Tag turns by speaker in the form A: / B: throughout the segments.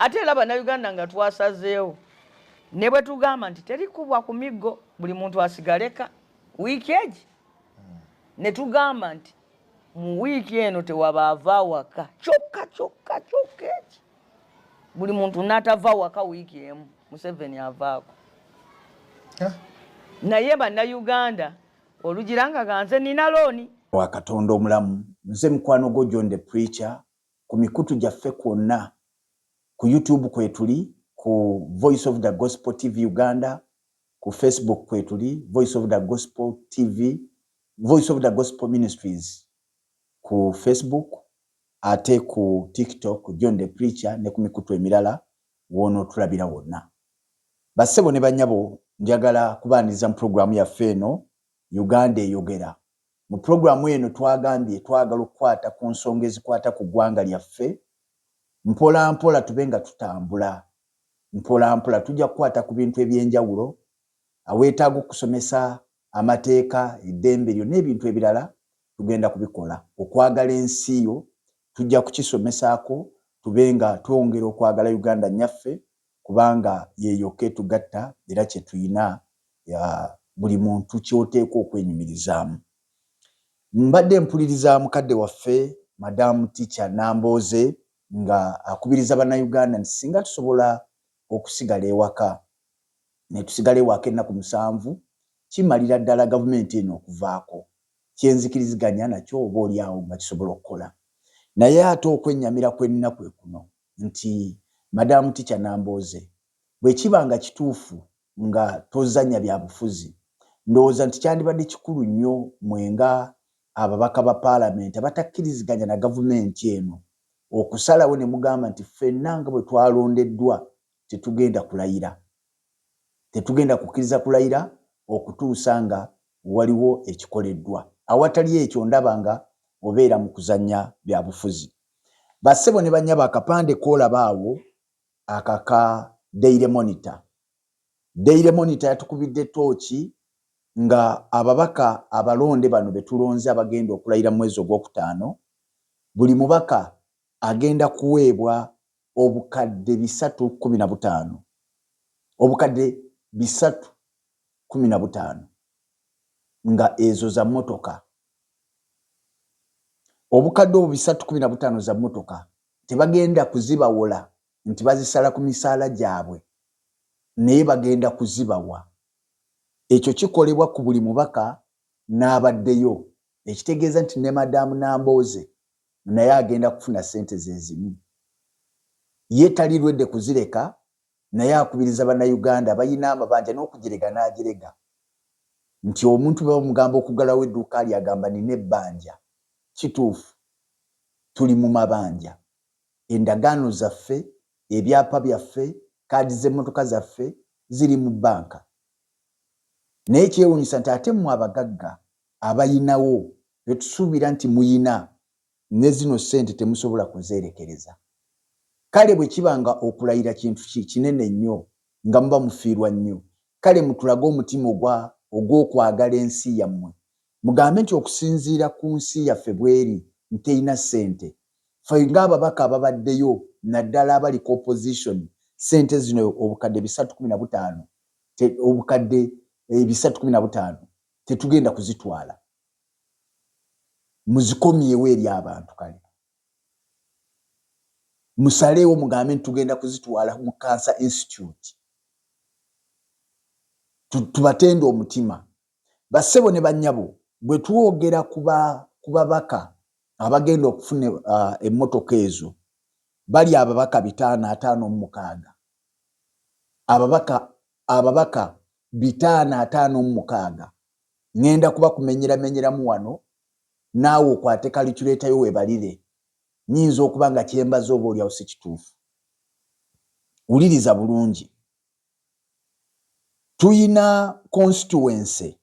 A: ate era bannayuganda nga twasazeewo ne bwe tugamba nti terikubwa ku miggo buli muntu asigaleka wiiki egi ne tugamba nti mu wiiki eno tewaba ava waka kyokka eki buli muntu n'atava waka wiiki emu Museveni avaako naye bannayuganda olugira nga ganze nina looni
B: wa Katonda omulamu nze mukwano gwo John the Preacher ku mikutu gyaffe kwonna ku YouTube kwetuli ku Voice of the Gospel TV Uganda ku Facebook kwetuli Voice of the Gospel TV Voice of the Gospel Ministries ku Facebook ate ku TikTok John the Preacher ne ku mikutu emirala wono tulabira wonna basebo ne banyabo njagala kubaniriza mu programu yaffe eno Uganda eyogera mu programu eno twagambye twagala okukwata ku nsonga ezikwata ku ggwanga lyaffe mpola mpola tubenga tutambula mpola mpola tujja kukwata ku bintu ebyenjawulo aweetaaga okusomesa amateeka eddembe lyo n'ebintu ebirala tugenda kubikola okwagala ensi yo tujja kukisomesaako tubenga twongera okwagala Uganda nyaffe kubanga yeyoke tugatta era kye tuyina ya buli muntu kyoteeka okwenyumirizaamu mbadde mpuliriza mukadde waffe Madam Teacher Nambooze nga akubiriza bannayuganda nti singa tusobola okusigala ewaka ne tusigala ewaka ennaku 7 kimalira ddala gavumenti eno okuvaako kyenzikiriziganya nakyo oba oliawo nga kisobola okukola naye ate okwennyamira kw'ennaku kuno nti Madam Teacher Nambooze bwe kibanga kituufu nga tozanya bya bufuzi ndowooza nti kyandibadde kikulu nnyo mwenga ababaka ba Parliament abatakkiriziganya na gavumenti eno okusalawo ne mugamba nti ffenna nga bwe twalondeddwa tetugenda kulayira tetugenda kukkiriza kulayira okutuusa nga waliwo ekikoleddwa awatali ekyo ndaba nga obeera mu kuzanya bya bufuzi bassebo ne bannyaba akapande koolabaawo akaka Daily Monitor yatukubidde tooki nga ababaka abalonde bano betulonze abagenda okulayira mu mwezi ogwokutaano buli mubaka agenda kuweebwa obukadde 315 obukadde 315 nga ezo za motoka obukadde obwo 315 za motoka tebagenda kuzibawola nti bazisala ku misaala gyabwe naye bagenda kuzibawa ekyo kikolebwa ku buli mubaka n'abaddeyo ekitegeeza nti ne Madam Nambooze naye agenda kufuna sente zezimu ye talirwedde kuzireka naye akubiriza bannayuganda bayina amabanja n'okugirega n'agirega nti omuntu bwe bamugamba okugalawo edduuka lyagamba nina ebbanja kituufu tuli mu mabanja endagaano zaffe ebyapa byaffe kaadi z'emmotoka zaffe ziri mu banka naye kyewuunyisa nti ate mmwe abagagga abayinawo betusuubira nti muyina ne zino ssente temusobola kuzeerekereza kale bwe kibanga okulayira kintu kinene nnyo nga muba mufiirwa nnyo kale mutulage omutima ogw'okwagala ensi yammwe mugambe nti okusinziira ku nsi yaffe bweri nteyina ssente ffe ng'ababaka ababaddeyo naddala abali ku opposition ssente zino obukadde 315 obukadde 315 tetugenda kuzitwala muzikomyewo eri abantu kale musaleewo mugambe nti tugenda kuzitwala mu Cancer Institute tubatende omutima bassebo ne bannyabo bwe twogera ku babaka abagenda okufuna emmotoka ezo bali ababaka 556 ababaka 556 ngenda kuba kumenyeramenyeramu wano naawe okwate calculator yo webalire nyinza okuba nga kyembaza oba oliawo si kituufu wuliriza bulungi tuyina constituency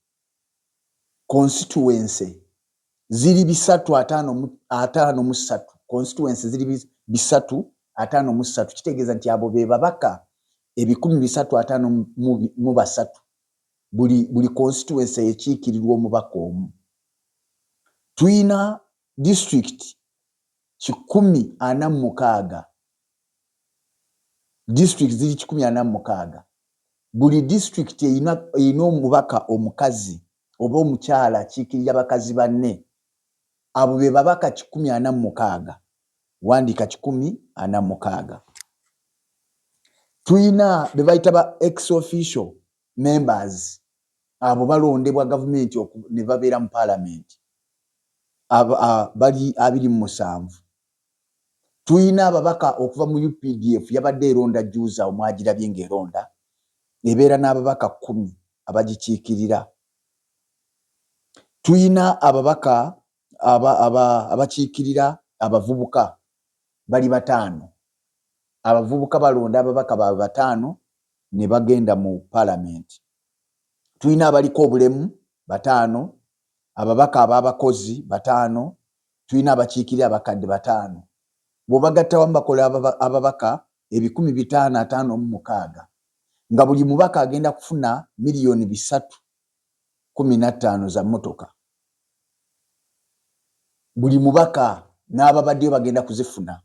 B: ziri 353 constituency ziri 353 kitegeeza nti abo be babaka 353 buli constituency ekiikirirwa omubaka omu tuyina district 146 district ziri 146 buli district eyina omubaka omukazi oba omukyala akiikirira bakazi banne abo be babaka 146 wandika 146 tuyina be bayita ba ex official members abo balondebwa government ne babeera mu parliament bali 27 tuyina ababaka okuva mu UPDF yabadde eronda juza omwagirabye ng'eronda ebeera n'ababaka 10 abagikiikirira tuyina ababaka abakiikirira abavubuka bali 5 abavubuka balonda ababaka ba 5 ne bagenda mu parliament tuyina abaliko obulemu 5 ababaka ababakozi 5 tuyina abakiikirira abakadde 5 bw'obagatta wamu bakola ababaka 1556 nga buli mubaka agenda kufuna miliyoni 315 za mmotoka buli mubaka n'ababaddeyo bagenda kuzifuna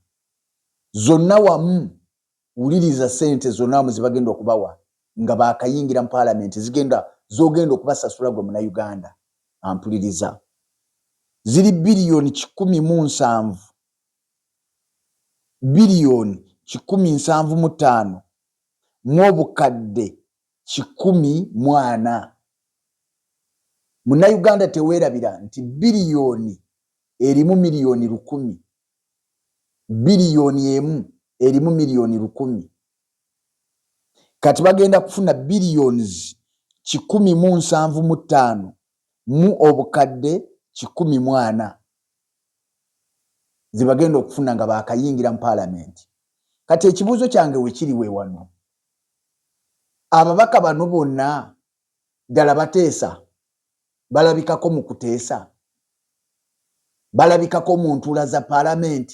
B: zonna wamu wuliriza sente zonna wamu zibagenda okubawa nga baakayingira mu parliament zogenda okubasasula gwe muna Uganda ampuliriza ziri biliyoni 17 biliyoni 175 mu obukadde 14 muna Uganda teweerabira nti biliyoni erimu miliyoni 10 biliyoni emu erimu miliyoni 10 kati bagenda kufuna billions 175 mu obukadde 14 zibagenda okufuna nga baakayingira mu parliament kati ekibuuzo kyange wekiri we wano ababaka bano bonna ddala bateesa balabikako mu kuteesa balabikako mu ntuula za parliament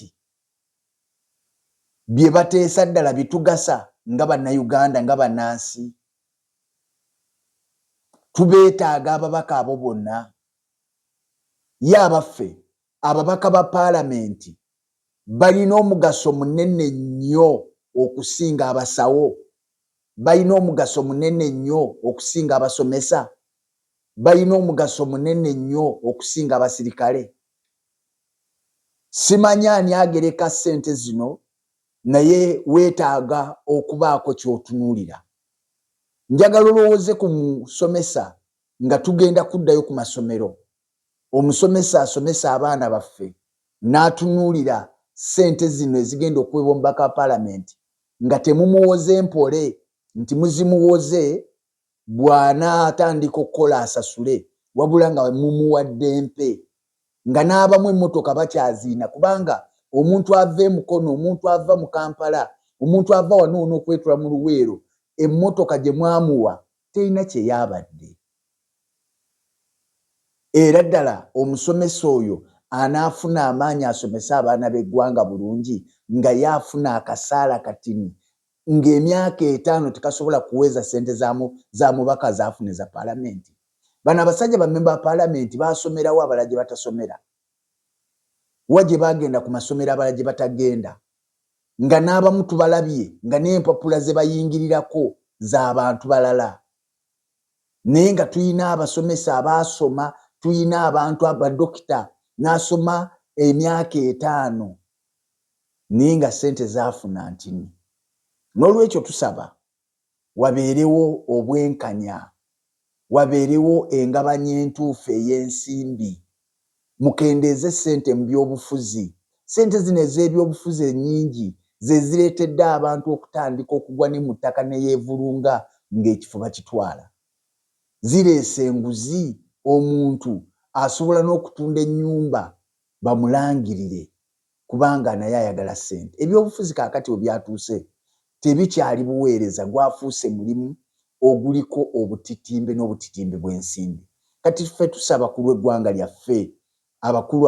B: bye bateesa ddala bitugasa nga bannayuganda nga bannansi tubeetaaga ababaka abo bonna ye abaffe ababaka ba parliament balina omugaso munene nnyo okusinga abasawo balina omugaso munene nnyo okusinga abasomesa balina omugaso munene nnyo okusinga abasirikale simanyi ani agereka ssente zino naye weetaaga okubaako ky'otunuulira njagala olowooze ku musomesa nga tugenda kuddayo ku masomero omusomesa asomesa abaana baffe n'atunuulira ssente zino ezigenda okuweebwa omubaka wa parliament nga temumuwoze mpole nti muzimuwoze bw'anaatandika okukola asasule wabula nga mumuwadde mpe nga n'abamu emmotoka bakyaziina kubanga omuntu ava emukono omuntu ava mu Kampala omuntu ava wano n'okwetula mu Luweero emmotoka gye mwamuwa terina kye yaabadde era ddala omusomesa oyo anaafuna amaanyi asomesa abaana b'eggwanga bulungi nga yaafuna akasaala katini ng'emyaka 5 tekasobola kuweza ssente za mubaka zaafune za parliament bano abasajja bammemba ba parliament baasomerawo abalala gye batasomera wa gye bagenda ku masomero abalala gye batagenda nga n'abamu tubalabye nga n'empapula ze bayingirirako z'abantu balala naye nga tuyina abasomesa abaasoma tuyina abantu abadokita n'asoma emyaka 5 naye nga ssente zaafuna ntini n'olwekyo tusaba wabeerewo obwenkanya wabeerewo engabanya entuufu ey'ensimbi mukendeeze ssente mu byobufuzi ssente zino ez'ebyobufuzi ennyingi ze zireetedde abantu okutandika okugwa ne mu ttaka ne yeevulunga ng'ekifo bakitwala zireese enguzi omuntu asobola n'okutunda ennyumba bamulangirire kubanga naye ayagala ssente ebyobufuzi kaakati we byatuuse tebikyali buweereza gwafuuse mulimu oguliko obutitimbe n'obutitimbe bw'ensimbi kati ffe tusaba ku lw'eggwanga lyaffe abakulu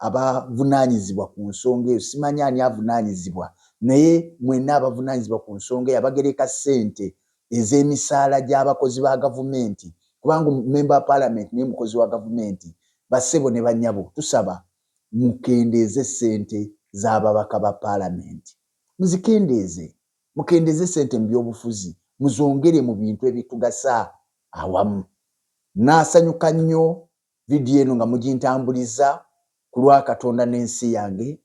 B: abavunaanyizibwa ku nsonga eyo simanyi ani avunaanyizibwa naye mwenna abavunaanyizibwa ku nsonga eyo abagereka ssente ez'emisaala gy'abakozi ba gavumenti kubanga memba wa parliament naye mukozi wa gavumenti bassebo ne bannyabo tusaba mukendeeze ssente z'ababaka ba parliament muzikendeeze mukendeze sente mu byobufuzi muzongere mu bintu ebitugasa awamu. Nasanyuka nnyo vidiyo eno nga mugintambuliza ku lwa Katonda n'ensi yange